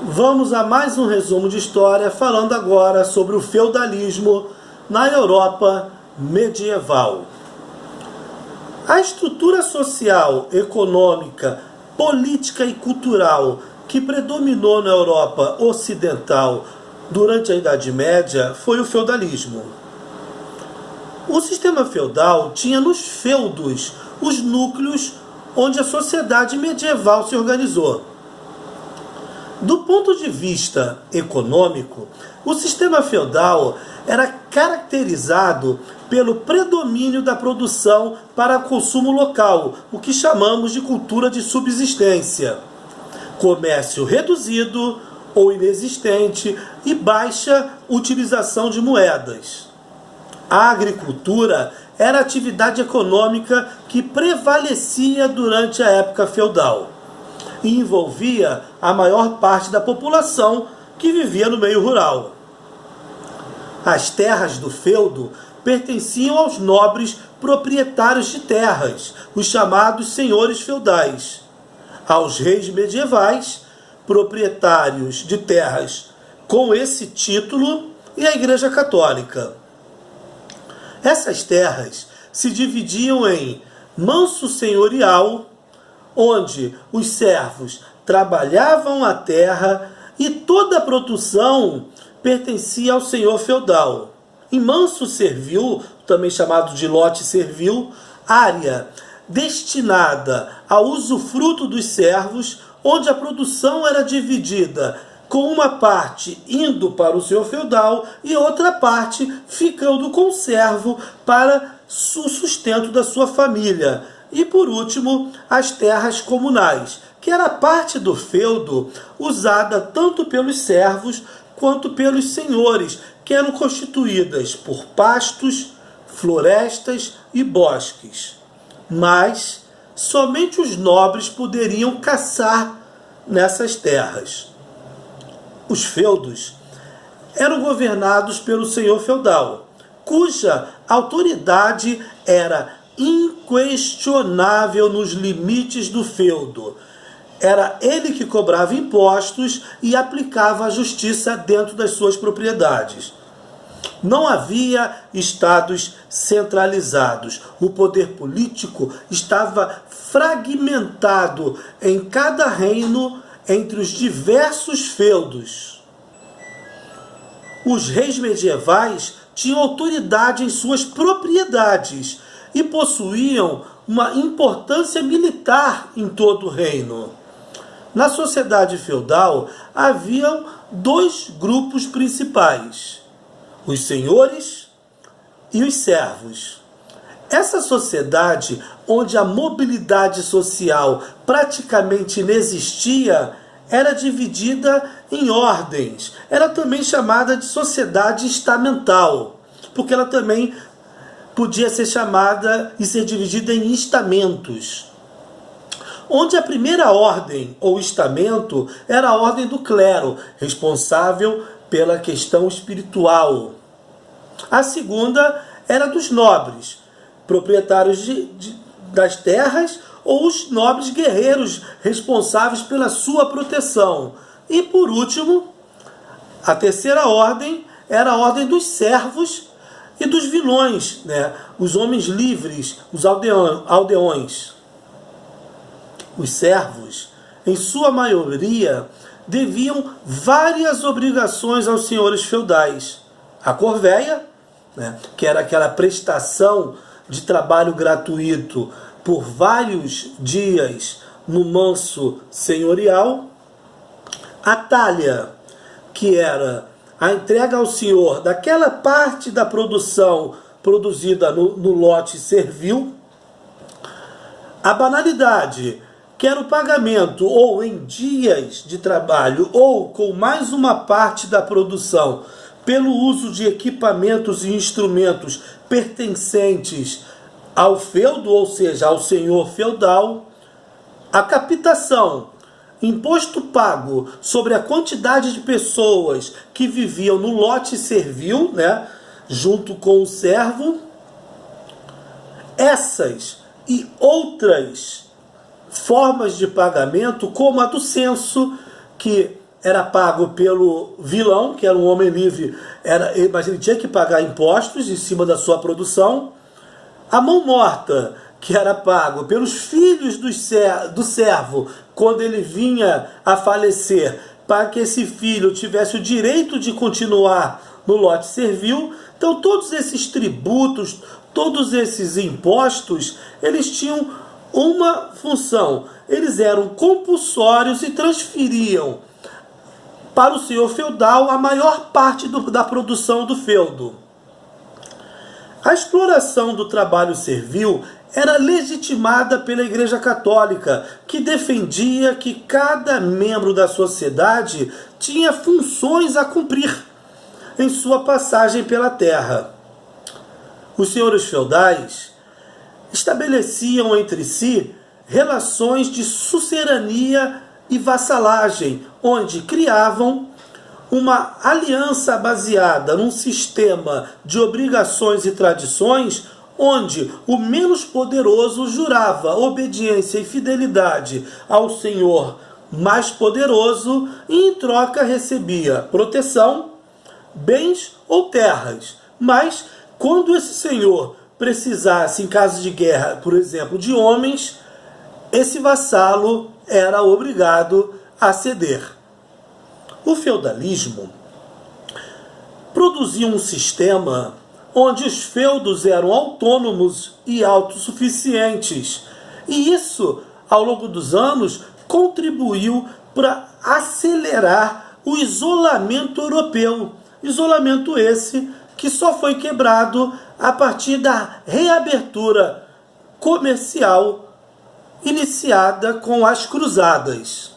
Vamos a mais um resumo de história, falando agora sobre o feudalismo na Europa medieval. A estrutura social, econômica, política e cultural que predominou na Europa ocidental durante a Idade Média foi o feudalismo. O sistema feudal tinha nos feudos os núcleos onde a sociedade medieval se organizou. Do ponto de vista econômico, o sistema feudal era caracterizado pelo predomínio da produção para consumo local, o que chamamos de cultura de subsistência, comércio reduzido ou inexistente e baixa utilização de moedas. A agricultura era a atividade econômica que prevalecia durante a época feudal e envolvia a maior parte da população que vivia no meio rural. As terras do feudo pertenciam aos nobres proprietários de terras, os chamados senhores feudais, aos reis medievais, proprietários de terras com esse título, e à Igreja Católica. Essas terras se dividiam em manso senhorial, onde os servos trabalhavam a terra e toda a produção pertencia ao senhor feudal. Em manso servil, também chamado de lote servil, área destinada ao usufruto dos servos, onde a produção era dividida com uma parte indo para o senhor feudal e outra parte ficando com o servo para o sustento da sua família. E por último, as terras comunais, que era parte do feudo usada tanto pelos servos quanto pelos senhores, que eram constituídas por pastos, florestas e bosques. Mas somente os nobres poderiam caçar nessas terras. Os feudos eram governados pelo senhor feudal, cuja autoridade era inquestionável nos limites do feudo. Era ele que cobrava impostos e aplicava a justiça dentro das suas propriedades. Não havia estados centralizados. O poder político estava fragmentado em cada reino entre os diversos feudos. Os reis medievais tinham autoridade em suas propriedades e possuíam uma importância militar em todo o reino. Na sociedade feudal haviam dois grupos principais: os senhores e os servos. Essa sociedade, onde a mobilidade social praticamente inexistia, era dividida em ordens. Era também chamada de sociedade estamental, porque ela também podia ser chamada e ser dividida em estamentos, onde a primeira ordem ou estamento era a ordem do clero, responsável pela questão espiritual. A segunda era dos nobres, proprietários das terras, ou os nobres guerreiros responsáveis pela sua proteção. E por último, a terceira ordem era a ordem dos servos e dos vilões, os homens livres, os aldeões. Os servos, em sua maioria, deviam várias obrigações aos senhores feudais. A corvéia, que era aquela prestação de trabalho gratuito por vários dias no manso senhorial. A talha, que era a entrega ao senhor daquela parte da produção produzida no lote servil. A banalidade, que era o pagamento ou em dias de trabalho ou com mais uma parte da produção pelo uso de equipamentos e instrumentos pertencentes ao feudo, ou seja, ao senhor feudal. A capitação, imposto pago sobre a quantidade de pessoas que viviam no lote servil, junto com o servo. Essas e outras formas de pagamento, como a do censo, que era pago pelo vilão, que era um homem livre, mas ele tinha que pagar impostos em cima da sua produção. A mão morta, que era pago pelos filhos do servo, quando ele vinha a falecer, para que esse filho tivesse o direito de continuar no lote servil. Então todos esses tributos, todos esses impostos, eles tinham uma função. Eles eram compulsórios e transferiam para o senhor feudal a maior parte da produção do feudo. A exploração do trabalho servil era legitimada pela Igreja Católica, que defendia que cada membro da sociedade tinha funções a cumprir em sua passagem pela terra. Os senhores feudais estabeleciam entre si relações de suzerania e vassalagem, onde criavam uma aliança baseada num sistema de obrigações e tradições, onde o menos poderoso jurava obediência e fidelidade ao senhor mais poderoso e em troca recebia proteção, bens ou terras. Mas quando esse senhor precisasse, em caso de guerra, por exemplo, de homens, esse vassalo era obrigado a ceder. O feudalismo produzia um sistema onde os feudos eram autônomos e autossuficientes. E isso, ao longo dos anos, contribuiu para acelerar o isolamento europeu. Isolamento esse que só foi quebrado a partir da reabertura comercial iniciada com as cruzadas.